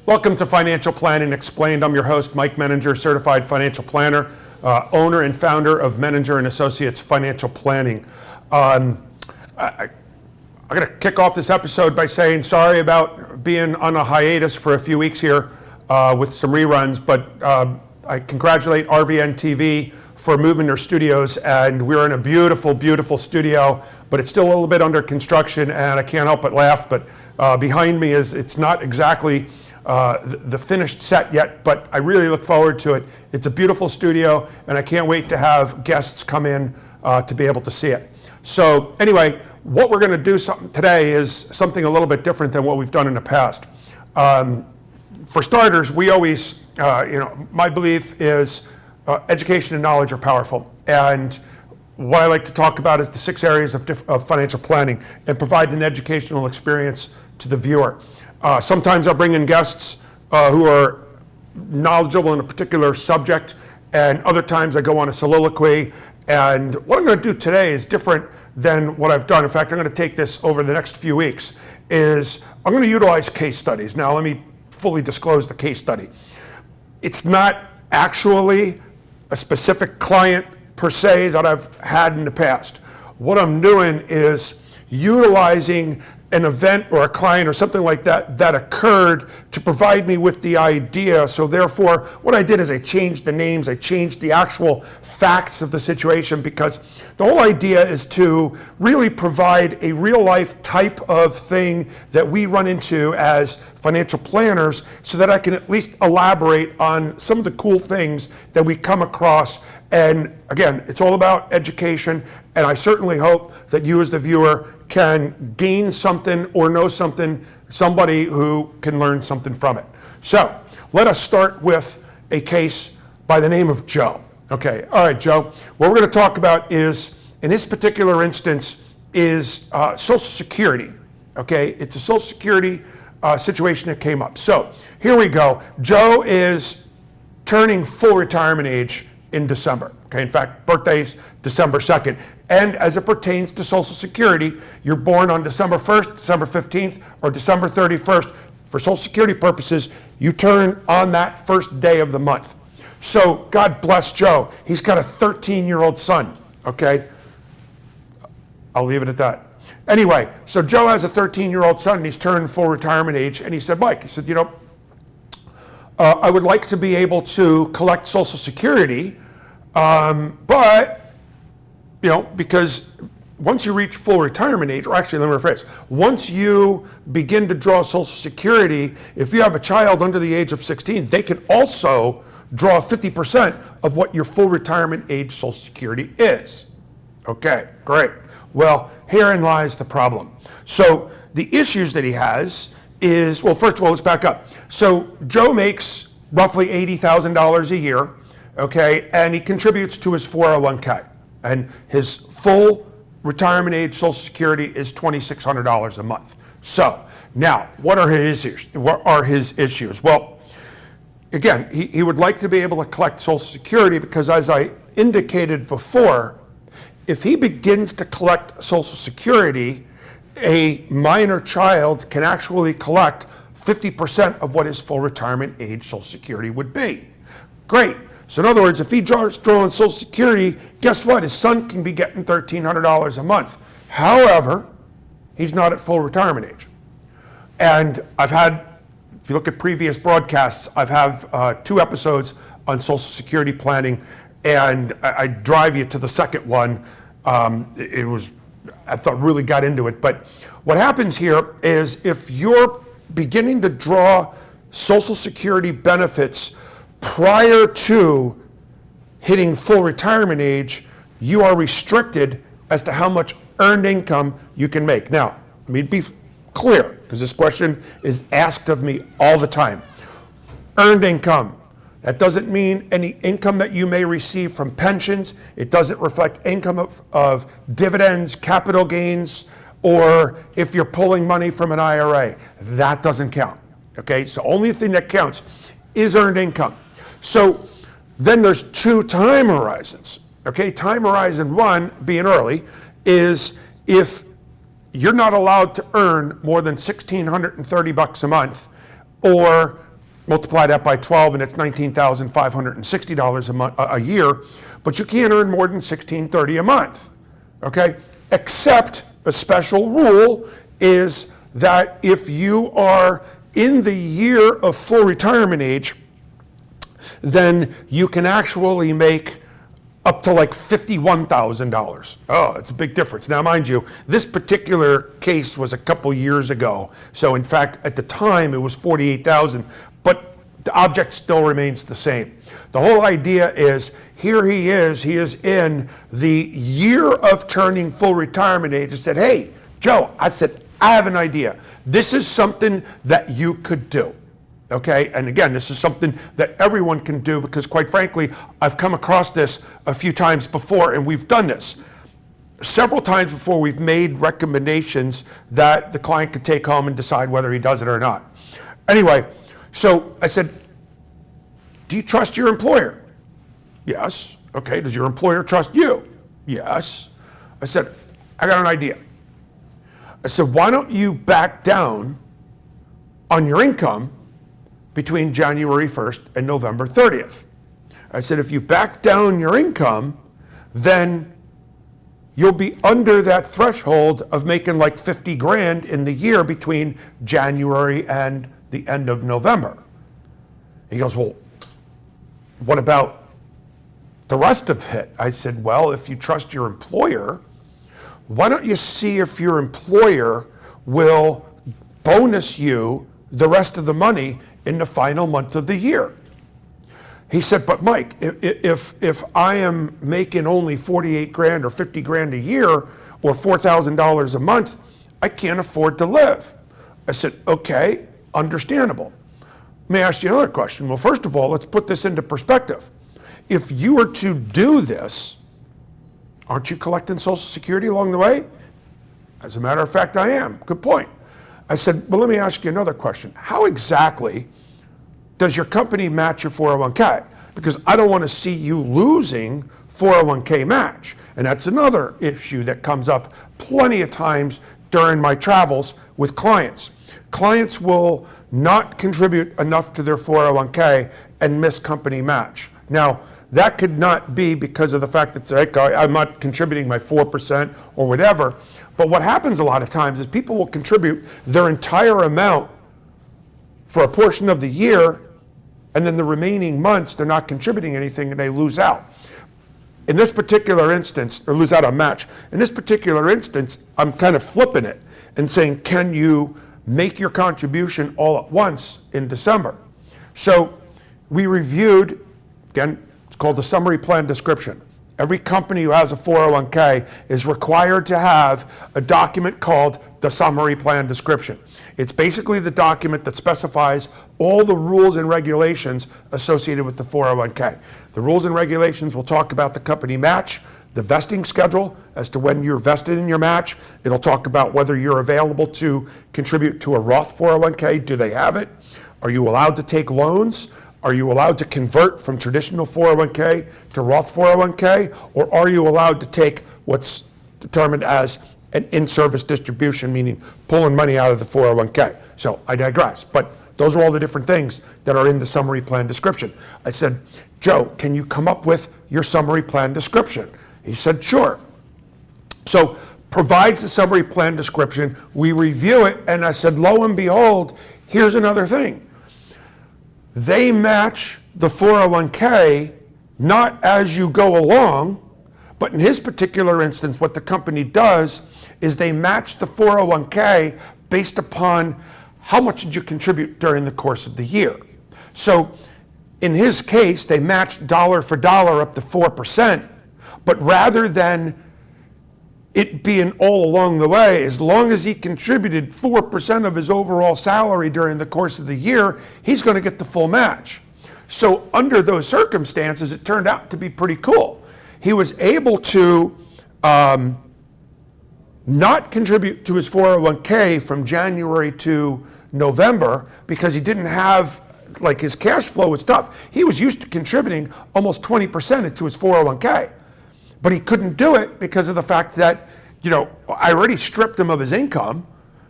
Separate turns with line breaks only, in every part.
Welcome to Financial Planning Explained. I'm your host, Mike Menninger, certified financial planner, owner and founder of Menninger and Associates Financial Planning. I'm going to kick off this episode by saying sorry about being on a hiatus for a few weeks here with some reruns, but I congratulate RVN TV for moving their studios, and we're in a beautiful, beautiful studio, but it's still a little bit under construction, and I can't help but laugh. But behind me it's not exactly the finished set yet, but I really look forward to it. It's a beautiful studio, and I can't wait to have guests come in to be able to see it. So anyway, what we're going to do today is something a little bit different than what we've done in the past. For starters, we always, my belief is education and knowledge are powerful. And what I like to talk about is the 6 areas of financial planning and provide an educational experience to the viewer. Sometimes I'll bring in guests who are knowledgeable in a particular subject, and other times I go on a soliloquy. And what I'm going to do today is different than what I've done. In fact, I'm going to take this over the next few weeks. I'm going to utilize case studies. Now, let me fully disclose the case study. It's not actually a specific client per se that I've had in the past. What I'm doing is utilizing an event or a client or something like that occurred to provide me with the idea. So therefore, what I did is I changed the names, I changed the actual facts of the situation, because the whole idea is to really provide a real life type of thing that we run into as financial planners, so that I can at least elaborate on some of the cool things that we come across. And again, it's all about education, and I certainly hope that you as the viewer can gain something or know something, somebody who can learn something from it. So let us start with a case by the name of Joe. Okay, all right, Joe. What we're going to talk about is, in this particular instance, is Social Security. Okay, it's a Social Security situation that came up. So here we go. Joe is turning full retirement age in December. Okay, in fact, birthday's December 2nd. And as it pertains to Social Security, you're born on December 1st, December 15th, or December 31st. For Social Security purposes, you turn on that first day of the month. So God bless Joe. He's got a 13-year-old son, okay? I'll leave it at that. Anyway, so Joe has a 13-year-old son, and he's turned full retirement age, and he said, Mike, he said, I would like to be able to collect Social Security, but because once you reach full retirement age, or actually, let me rephrase, once you begin to draw Social Security, if you have a child under the age of 16, they can also draw 50% of what your full retirement age Social Security is. Okay, great. Well, herein lies the problem. So the issues that he has is, well, first of all, let's back up. So Joe makes roughly $80,000 a year, okay, and he contributes to his 401k. And his full retirement age Social Security is $2,600 a month. So now, what are his issues? Well, again, he would like to be able to collect Social Security because, as I indicated before, if he begins to collect Social Security, a minor child can actually collect 50% of what his full retirement age Social Security would be. Great. So in other words, if he starts drawing Social Security, guess what? His son can be getting $1,300 a month. However, he's not at full retirement age. And I've had, if you look at previous broadcasts, I've had 2 episodes on Social Security planning, and I drive you to the second one. I thought really got into it. But what happens here is, if you're beginning to draw Social Security benefits prior to hitting full retirement age, you are restricted as to how much earned income you can make. Now, let me be clear, because this question is asked of me all the time. Earned income. That doesn't mean any income that you may receive from pensions. It doesn't reflect income of dividends, capital gains, or if you're pulling money from an IRA. That doesn't count. Okay, so only thing that counts is earned income. So Then there's two time horizons. Okay, time horizon one, being early, is if you're not allowed to earn more than $1,630 a month, or multiply that by 12 and it's $19,560 a year, but you can't earn more than $1,630 a month. Okay, except a special rule is that if you are in the year of full retirement age, then you can actually make up to like $51,000. Oh, it's a big difference. Now, mind you, this particular case was a couple years ago. So in fact, at the time it was $48,000, but the object still remains the same. The whole idea is, here he is in the year of turning full retirement age. I said, hey, Joe, I have an idea. This is something that you could do. Okay, and again, this is something that everyone can do because, quite frankly, I've come across this a few times before, and we've done this. Several times before, we've made recommendations that the client could take home and decide whether he does it or not. Anyway, so I said, do you trust your employer? Yes. Okay, does your employer trust you? Yes. I said, I got an idea. I said, why don't you back down on your income between January 1st and November 30th. I said, if you back down your income, then you'll be under that threshold of making like 50 grand in the year between January and the end of November. He goes, well, what about the rest of it? I said, well, if you trust your employer, why don't you see if your employer will bonus you the rest of the money in the final month of the year? He said, but Mike, if I am making only 48 grand or 50 grand a year or $4,000 a month, I can't afford to live. I said, okay, understandable. Let me ask you another question. Well, first of all, let's put this into perspective. If you were to do this, aren't you collecting Social Security along the way? As a matter of fact, I am. Good point. I said, well, let me ask you another question. How exactly does your company match your 401k? Because I don't want to see you losing 401k match. And that's another issue that comes up plenty of times during my travels with clients. Clients will not contribute enough to their 401k and miss company match. Now, that could not be because of the fact that I'm not contributing my 4% or whatever. But what happens a lot of times is people will contribute their entire amount for a portion of the year, and then the remaining months they're not contributing anything and they lose out. In this particular instance, or lose out on match. In this particular instance, I'm kind of flipping it and saying, can you make your contribution all at once in December? So we reviewed, again, it's called the summary plan description. Every company who has a 401k is required to have a document called the summary plan description. It's basically the document that specifies all the rules and regulations associated with the 401k. The rules and regulations will talk about the company match, the vesting schedule as to when you're vested in your match. It'll talk about whether you're available to contribute to a Roth 401k. Do they have it? Are you allowed to take loans? Are you allowed to convert from traditional 401k to Roth 401k? Or are you allowed to take what's determined as an in-service distribution, meaning pulling money out of the 401k? So I digress, but those are all the different things that are in the summary plan description. I said, Joe, can you come up with your summary plan description? He said, sure. So provides the summary plan description, we review it, and I said, lo and behold, here's another thing. They match the 401k not as you go along, but in his particular instance, what the company does is they match the 401k based upon how much did you contribute during the course of the year. So in his case, they matched dollar for dollar up to 4%, but rather than it being all along the way, as long as he contributed 4% of his overall salary during the course of the year, he's going to get the full match. So under those circumstances, it turned out to be pretty cool. He was able to not contribute to his 401k from January to November because he didn't have like his cash flow was tough. He was used to contributing almost 20% into his 401k, but he couldn't do it because of the fact that, I already stripped him of his income.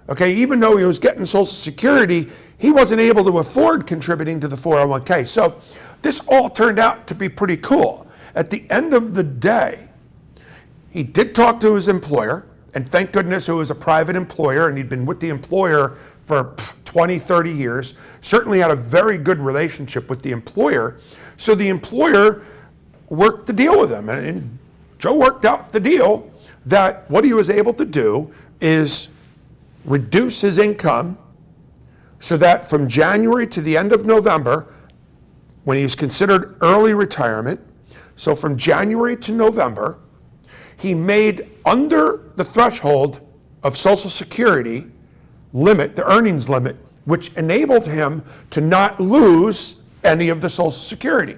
Okay, even though he was getting Social Security, he wasn't able to afford contributing to the 401k. So this all turned out to be pretty cool. At the end of the day, he did talk to his employer, and thank goodness it was a private employer, and he'd been with the employer for 20, 30 years, certainly had a very good relationship with the employer. So the employer worked the deal with him, and Joe worked out the deal that what he was able to do is reduce his income so that from January to the end of November, when he was considered early retirement, so from January to November, he made under the threshold of Social Security limit, the earnings limit, which enabled him to not lose any of the Social Security.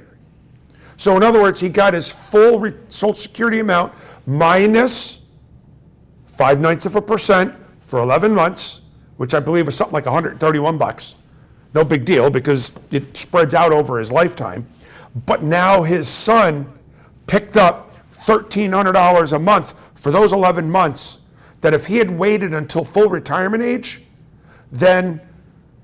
So in other words, he got his full Social Security amount minus 0.09% for 11 months, which I believe is something like $131. No big deal because it spreads out over his lifetime. But now his son picked up $1,300 a month for those 11 months that if he had waited until full retirement age, then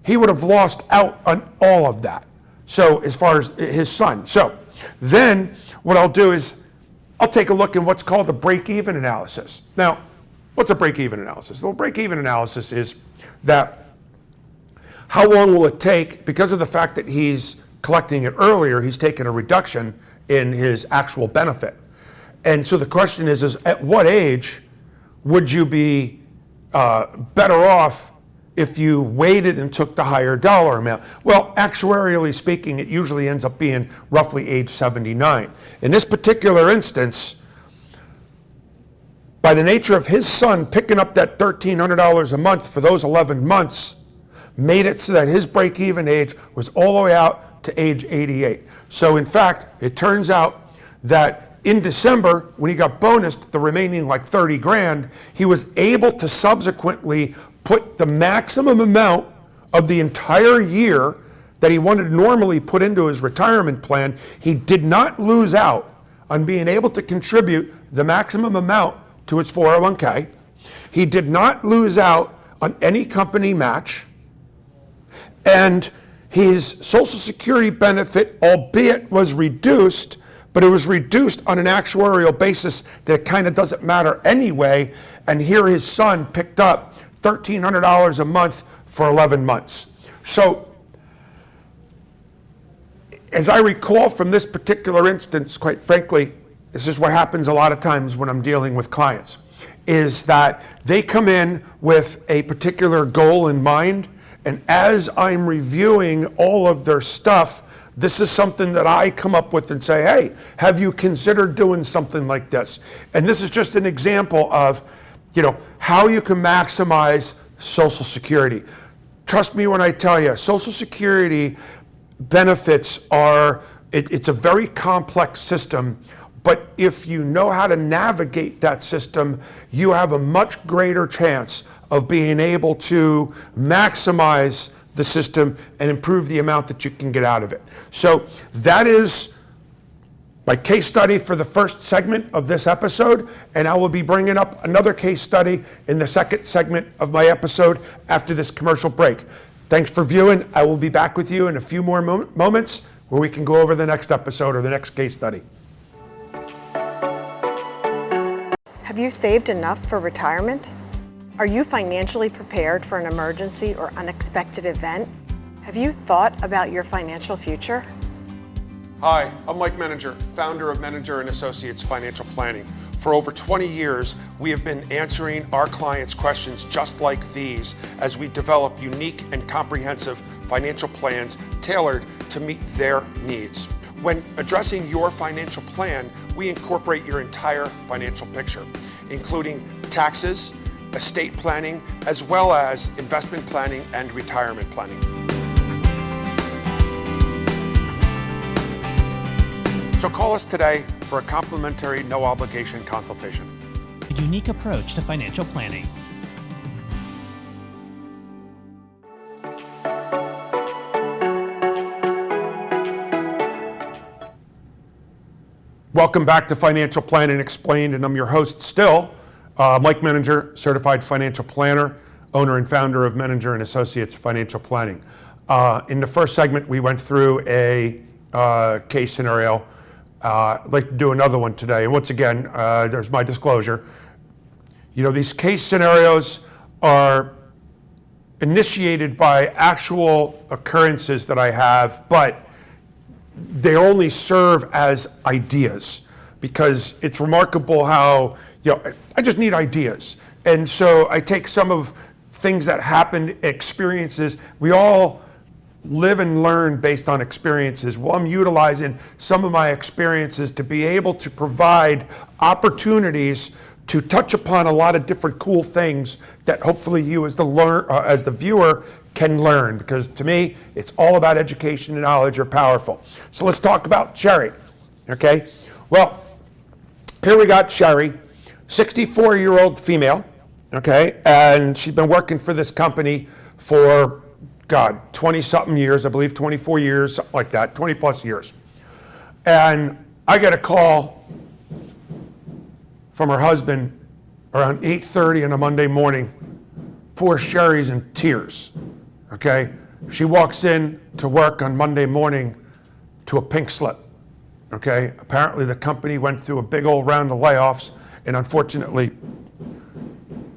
he would have lost out on all of that. So as far as his son. So then what I'll do is I'll take a look at what's called the break-even analysis. Now, what's a break-even analysis? Well, break-even analysis is that how long will it take, because of the fact that he's collecting it earlier, he's taken a reduction in his actual benefit. And so the question is at what age would you be better off if you waited and took the higher dollar amount? Well, actuarially speaking, it usually ends up being roughly age 79. In this particular instance, by the nature of his son picking up that $1,300 a month for those 11 months, made it so that his break-even age was all the way out to age 88. So in fact, it turns out that in December, when he got bonused the remaining like 30 grand, he was able to subsequently put the maximum amount of the entire year that he wanted to normally put into his retirement plan. He did not lose out on being able to contribute the maximum amount to his 401k. He did not lose out on any company match. And his Social Security benefit, albeit was reduced, but it was reduced on an actuarial basis that kind of doesn't matter anyway. And here his son picked up $1,300 a month for 11 months. So, as I recall from this particular instance, quite frankly, this is what happens a lot of times when I'm dealing with clients, is that they come in with a particular goal in mind, and as I'm reviewing all of their stuff, this is something that I come up with and say, hey, have you considered doing something like this? And this is just an example of, how you can maximize Social Security. Trust me when I tell you, Social Security benefits it's a very complex system, but if you know how to navigate that system, you have a much greater chance of being able to maximize the system and improve the amount that you can get out of it. So that is my case study for the first segment of this episode, and I will be bringing up another case study in the second segment of my episode after this commercial break. Thanks for viewing. I will be back with you in a few more moments where we can go over the next episode or the next case study.
Have you saved enough for retirement? Are you financially prepared for an emergency or unexpected event? Have you thought about your financial future?
Hi, I'm Mike Menninger, founder of Menninger & Associates Financial Planning. For over 20 years, we have been answering our clients' questions just like these as we develop unique and comprehensive financial plans tailored to meet their needs. When addressing your financial plan, we incorporate your entire financial picture, including taxes, estate planning, as well as investment planning and retirement planning. So call us today for a complimentary, no obligation consultation.
A unique approach to financial planning.
Welcome back to Financial Planning Explained, and I'm your host still, Mike Menninger, Certified Financial Planner, owner and founder of Menninger and Associates Financial Planning. In the first segment, we went through a case scenario. I'd like to do another one today. And once again, there's my disclosure. You know, these case scenarios are initiated by actual occurrences that I have, but they only serve as ideas, because it's remarkable how, I just need ideas. And so I take some of things that happened, experiences. We all live and learn based on experiences. Well, I'm utilizing some of my experiences to be able to provide opportunities to touch upon a lot of different cool things that hopefully you as the viewer can learn, because to me, it's all about education and knowledge are powerful. So let's talk about Sherry, okay? Well, here we got Sherry, 64-year-old female, okay? And she's been working for this company for, 20-something years, I believe 24 years, something like that, 20 plus years. And I get a call from her husband around 8:30 on a Monday morning. Poor Sherry's in tears. Okay, she walks in to work on Monday morning to a pink slip. Okay, apparently the company went through a big old round of layoffs, and unfortunately,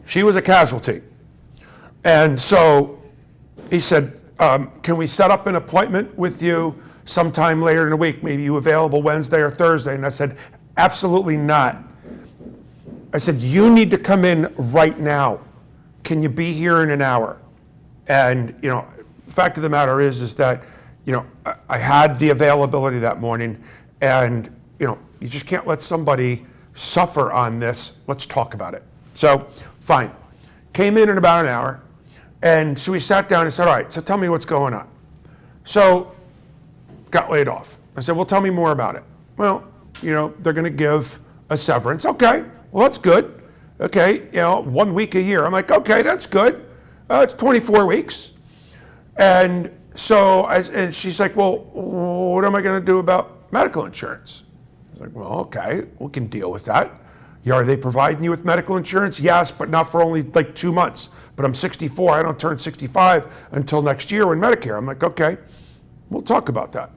she was a casualty. And so he said, can we set up an appointment with you sometime later in the week? Maybe you available Wednesday or Thursday? And I said, absolutely not. I said, you need to come in right now. Can you be here in an hour? And, the fact of the matter is that, I had the availability that morning, and, you just can't let somebody suffer on this. Let's talk about it. So, fine. Came in about an hour, and so we sat down and said, all right, so tell me what's going on. So, got laid off. I said, well, tell me more about it. Well, they're going to give a severance. Okay, well, that's good. Okay, 1 week a year. I'm like, okay, that's good. It's 24 weeks. And so and she's like, well, what am I going to do about medical insurance? I was like, well, okay, we can deal with that. Yeah, are they providing you with medical insurance? Yes, but not for only like 2 months. But I'm 64. I don't turn 65 until next year in Medicare. I'm like, okay, we'll talk about that.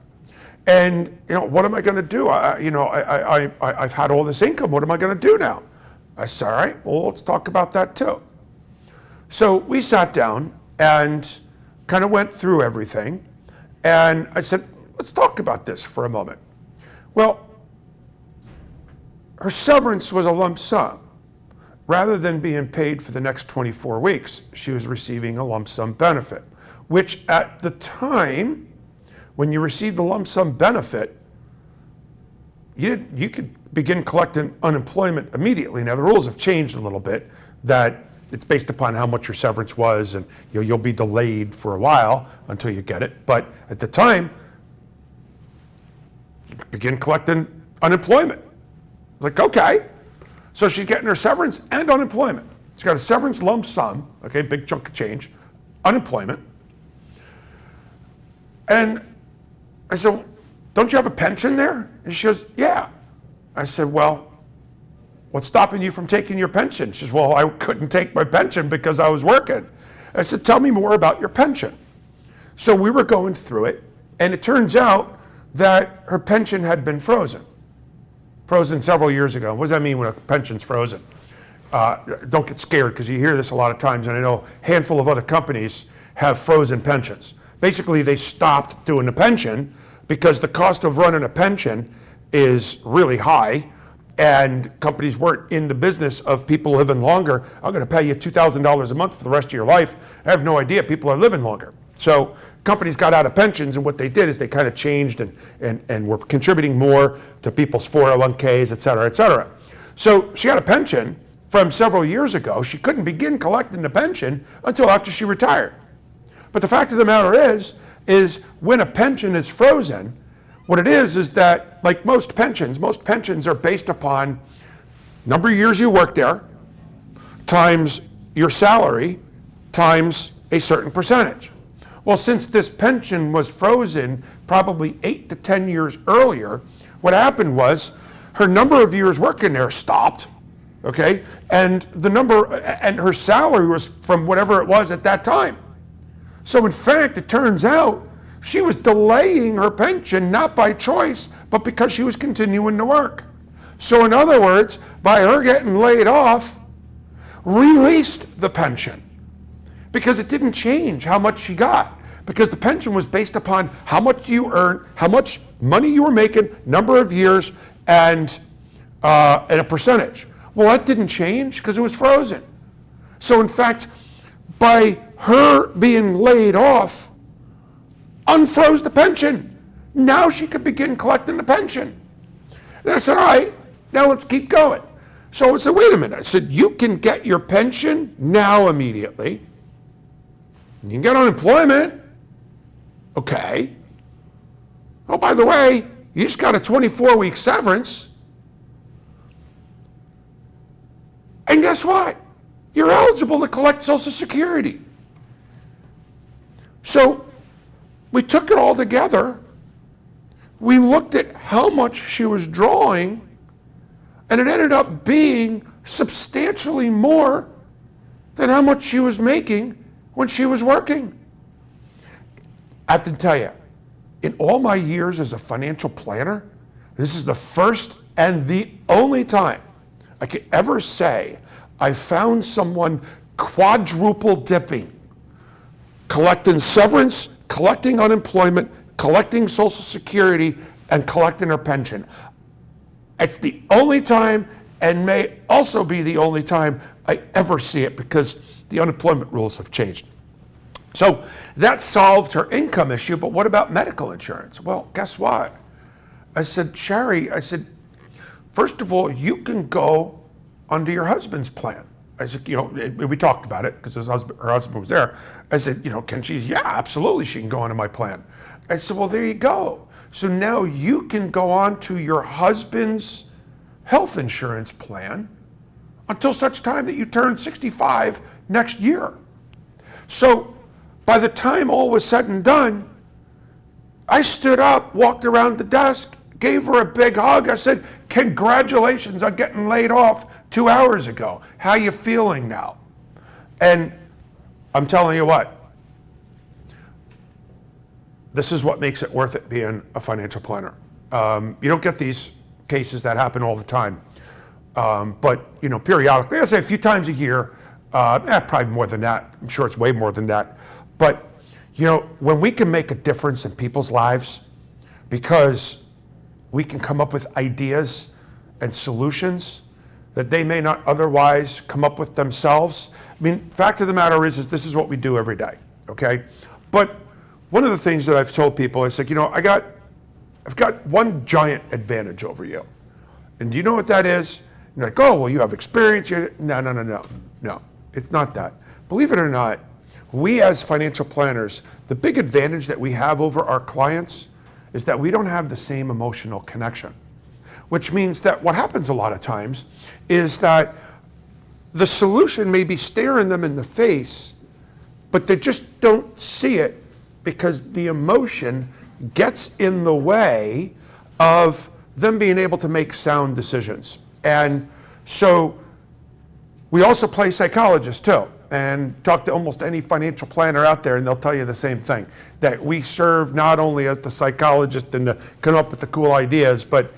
And, what am I going to do? I've had all this income. What am I going to do now? I said, all right, well, let's talk about that too. So we sat down and kind of went through everything. And I said, let's talk about this for a moment. Well, her severance was a lump sum. Rather than being paid for the next 24 weeks, she was receiving a lump sum benefit, which at the time, when you received the lump sum benefit, you could begin collecting unemployment immediately. Now, the rules have changed a little bit, that it's based upon how much your severance was, and you'll be delayed for a while until you get it. But at the time, you could begin collecting unemployment. Like, okay. So she's getting her severance and unemployment. She's got a severance lump sum, okay, big chunk of change, unemployment. And I said, don't you have a pension there? And she goes, yeah. I said, well, what's stopping you from taking your pension? She says, well, I couldn't take my pension because I was working. I said, tell me more about your pension. So we were going through it, and it turns out that her pension had been frozen several years ago. What does that mean when a pension's frozen? Don't get scared, because you hear this a lot of times, and I know a handful of other companies have frozen pensions. Basically, they stopped doing the pension because the cost of running a pension is really high, and companies weren't in the business of people living longer. I'm going to pay you $2,000 a month for the rest of your life. I have no idea people are living longer. So companies got out of pensions, and what they did is they kind of changed and were contributing more to people's 401ks, et cetera, et cetera. So she had a pension from several years ago. She couldn't begin collecting the pension until after she retired. But the fact of the matter is when a pension is frozen, what it is that, like most pensions are based upon number of years you worked there, times your salary, times a certain percentage. Well, since this pension was frozen probably 8 to 10 years earlier, what happened was her number of years working there stopped, okay? And her salary was from whatever it was at that time. So in fact, it turns out she was delaying her pension, not by choice, but because she was continuing to work. So in other words, by her getting laid off, released the pension, because it didn't change how much she got, because the pension was based upon how much you earned, how much money you were making, number of years, and a percentage. Well, that didn't change because it was frozen. So in fact, by her being laid off, unfroze the pension. Now she could begin collecting the pension. And I said, all right, now let's keep going. So I said, wait a minute. I said, you can get your pension now immediately. You can get unemployment. Okay. Oh, by the way, you just got a 24-week severance. And guess what? You're eligible to collect Social Security. So we took it all together. We looked at how much she was drawing, and it ended up being substantially more than how much she was making when she was working. I have to tell you, in all my years as a financial planner, this is the first and the only time I could ever say I found someone quadruple dipping, collecting severance, collecting unemployment, collecting Social Security, and collecting her pension. It's the only time, and may also be the only time I ever see it, because the unemployment rules have changed. So that solved her income issue, but what about medical insurance? Well, guess what? I said, Sherry, first of all, you can go under your husband's plan. I said, we talked about it because her husband was there. I said, can she? Yeah, absolutely, she can go under my plan. I said, well, there you go. So now you can go on to your husband's health insurance plan until such time that you turn 65 next year. So by the time all was said and done, I stood up, walked around the desk, gave her a big hug. I said, congratulations on getting laid off 2 hours ago. How you feeling now? And I'm telling you what, this is what makes it worth it being a financial planner. You don't get these cases that happen all the time. But periodically, I say a few times a year, probably more than that. I'm sure it's way more than that. But when we can make a difference in people's lives because we can come up with ideas and solutions that they may not otherwise come up with themselves. Fact of the matter is this is what we do every day, okay? But one of the things that I've told people is I've got one giant advantage over you. And do you know what that is? You're like, oh, well, you have experience. No, it's not that. Believe it or not, we as financial planners, the big advantage that we have over our clients is that we don't have the same emotional connection, which means that what happens a lot of times is that the solution may be staring them in the face, but they just don't see it because the emotion gets in the way of them being able to make sound decisions. And so we also play psychologists too, and talk to almost any financial planner out there and they'll tell you the same thing, that we serve not only as the psychologist and to come up with the cool ideas, but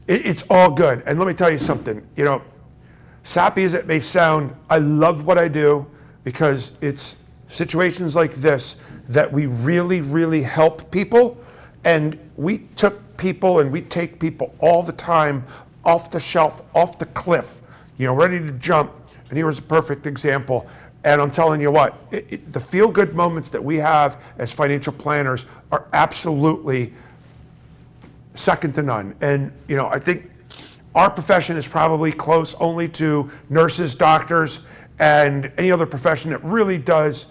it's all good. And let me tell you something, sappy as it may sound, I love what I do because it's situations like this that we really, really help people. And we took people and we take people all the time off the shelf, off the cliff, ready to jump. And here was a perfect example. And I'm telling you what, the feel-good moments that we have as financial planners are absolutely second to none. And I think our profession is probably close only to nurses, doctors, and any other profession that really does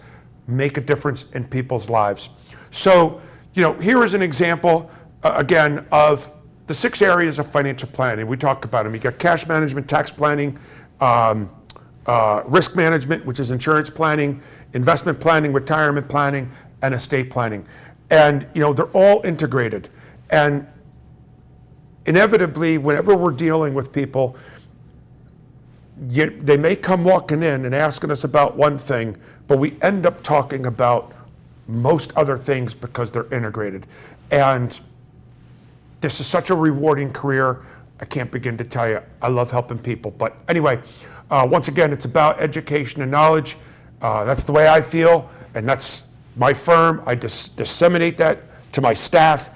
make a difference in people's lives. So, here is an example, again, of the 6 areas of financial planning. We talk about them. You got cash management, tax planning, risk management, which is insurance planning, investment planning, retirement planning, and estate planning. And, they're all integrated. And inevitably, whenever we're dealing with people, they may come walking in and asking us about one thing, but we end up talking about most other things because they're integrated. And this is such a rewarding career. I can't begin to tell you. I love helping people. But anyway, once again, it's about education and knowledge. That's the way I feel, and that's my firm. I disseminate that to my staff.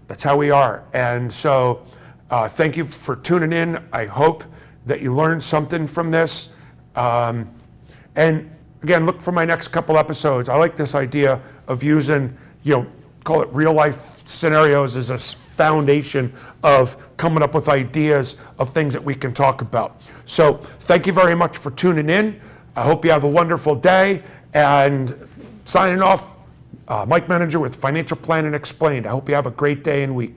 That's how we are. And so thank you for tuning in. I hope that you learned something from this. And again, look for my next couple episodes. I like this idea of using, call it real life scenarios as a foundation of coming up with ideas of things that we can talk about. So thank you very much for tuning in. I hope you have a wonderful day. And signing off, Mike Menninger with Financial Planning Explained. I hope you have a great day and week.